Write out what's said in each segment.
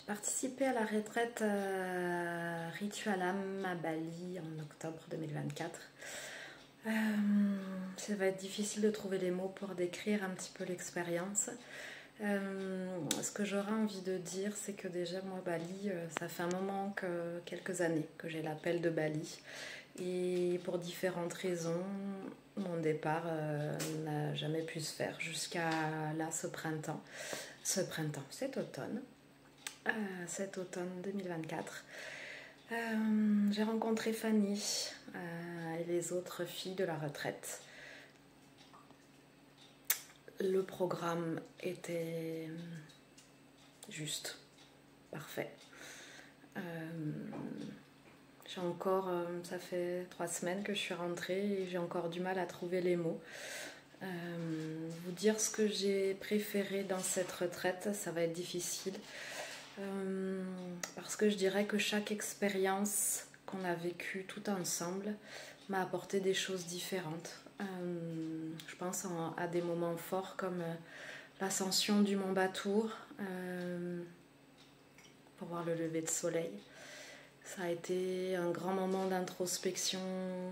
participé à la retraite Ritualam à Bali en octobre 2024. Ça va être difficile de trouver les mots pour décrire un petit peu l'expérience. Ce que j'aurais envie de dire, c'est que déjà moi Bali, ça fait un moment, quelques années que j'ai l'appel de Bali. Et pour différentes raisons, mon départ n'a jamais pu se faire jusqu'à là, cet automne. Cet automne 2024. J'ai rencontré Fanny et les autres filles de la retraite. Le programme était juste, parfait. J'ai encore, ça fait 3 semaines que je suis rentrée et j'ai encore du mal à trouver les mots. Vous dire ce que j'ai préféré dans cette retraite, ça va être difficile. Parce que je dirais que chaque expérience qu'on a vécue tout ensemble m'a apporté des choses différentes. Je pense à des moments forts comme l'ascension du mont Batour pour voir le lever de soleil. Ça a été un grand moment d'introspection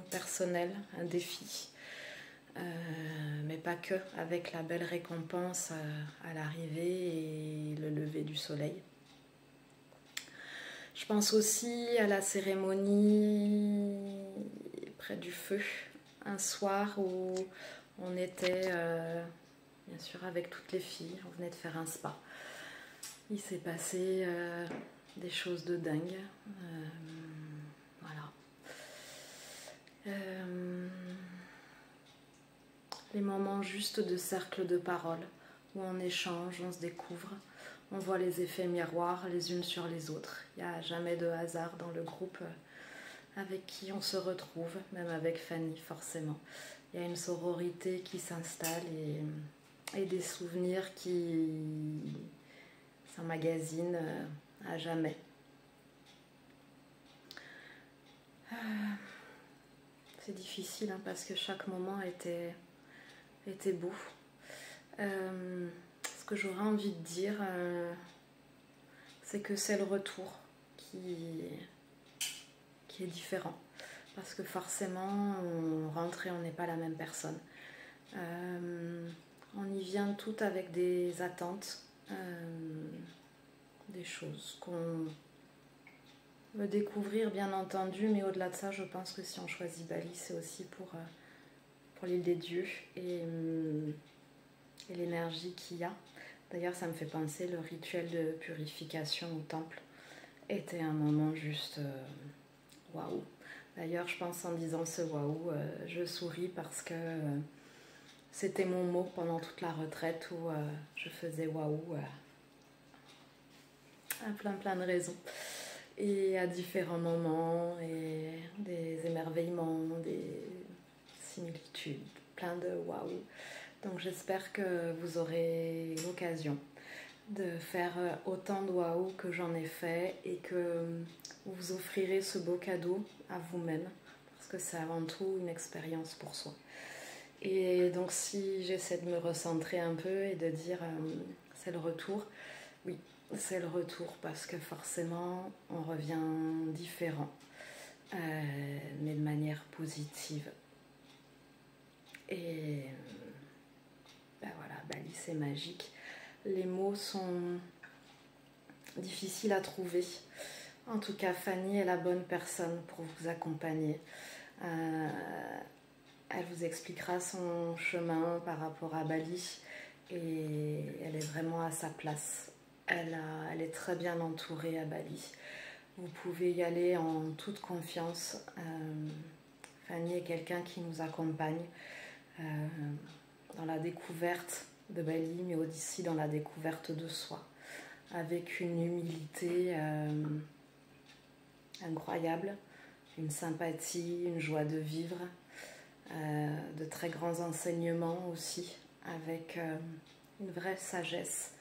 personnelle, un défi. Mais pas que, avec la belle récompense à l'arrivée et le lever du soleil. Je pense aussi à la cérémonie près du feu, un soir où on était, bien sûr, avec toutes les filles, on venait de faire un spa. Il s'est passé des choses de dingue. Voilà. Les moments juste de cercle de parole, où on échange, on se découvre. On voit les effets miroirs les unes sur les autres. Il n'y a jamais de hasard dans le groupe avec qui on se retrouve, même avec Fanny forcément. Il y a une sororité qui s'installe et des souvenirs qui s'emmagasinent à jamais. C'est difficile parce que chaque moment était beau. Ce que j'aurais envie de dire, c'est que c'est le retour qui est différent. Parce que forcément, on rentre et on n'est pas la même personne. On y vient tout avec des attentes, des choses qu'on veut découvrir, bien entendu, mais au-delà de ça, je pense que si on choisit Bali, c'est aussi pour l'île des dieux et l'énergie qu'il y a. D'ailleurs, ça me fait penser, le rituel de purification au temple était un moment juste waouh. D'ailleurs, je pense en disant ce waouh, je souris parce que c'était mon mot pendant toute la retraite où je faisais waouh à plein de raisons. Et à différents moments, et des émerveillements, des similitudes, plein de waouh. Donc j'espère que vous aurez l'occasion de faire autant de waouh que j'en ai fait et que vous vous offrirez ce beau cadeau à vous-même parce que c'est avant tout une expérience pour soi. Et donc si j'essaie de me recentrer un peu et de dire c'est le retour, oui, c'est le retour parce que forcément on revient différent, mais de manière positive. Et ben voilà, Bali c'est magique. Les mots sont difficiles à trouver. En tout cas, Fanny est la bonne personne pour vous accompagner. Elle vous expliquera son chemin par rapport à Bali et elle est vraiment à sa place. Elle est très bien entourée à Bali. Vous pouvez y aller en toute confiance. Fanny est quelqu'un qui nous accompagne dans la découverte de Bali, mais aussi dans la découverte de soi, avec une humilité incroyable, une sympathie, une joie de vivre, de très grands enseignements aussi, avec une vraie sagesse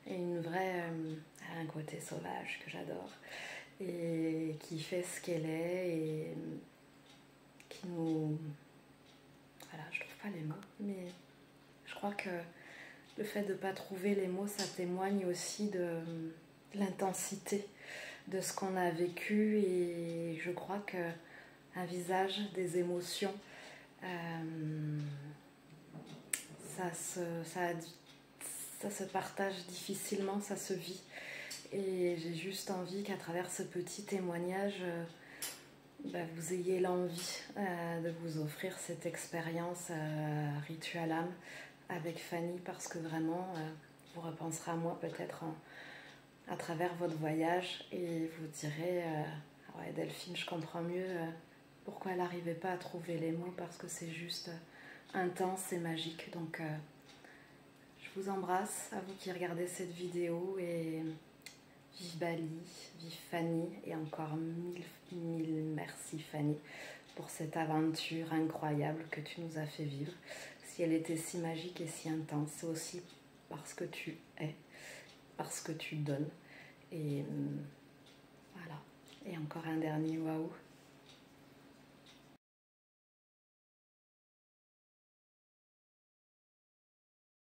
et un côté sauvage que j'adore, et qui fait ce qu'elle est et qui nous... Voilà, je trouve pas les mots, mais je crois que le fait de ne pas trouver les mots, ça témoigne aussi l'intensité de ce qu'on a vécu, et je crois qu'un visage, des émotions, ça se partage difficilement, ça se vit. Et j'ai juste envie qu'à travers ce petit témoignage, vous ayez l'envie de vous offrir cette expérience Ritual âme avec Fanny, parce que vraiment, vous repenserez à moi peut-être à travers votre voyage, et vous direz ouais, Delphine, je comprends mieux pourquoi elle n'arrivait pas à trouver les mots, parce que c'est juste intense et magique. Donc je vous embrasse, à vous qui regardez cette vidéo, et vive Bali, vive Fanny, et encore mille merci Fanny pour cette aventure incroyable que tu nous as fait vivre. Si elle était si magique et si intense, c'est aussi parce que tu es, parce que tu donnes. Et voilà. Et encore un dernier waouh.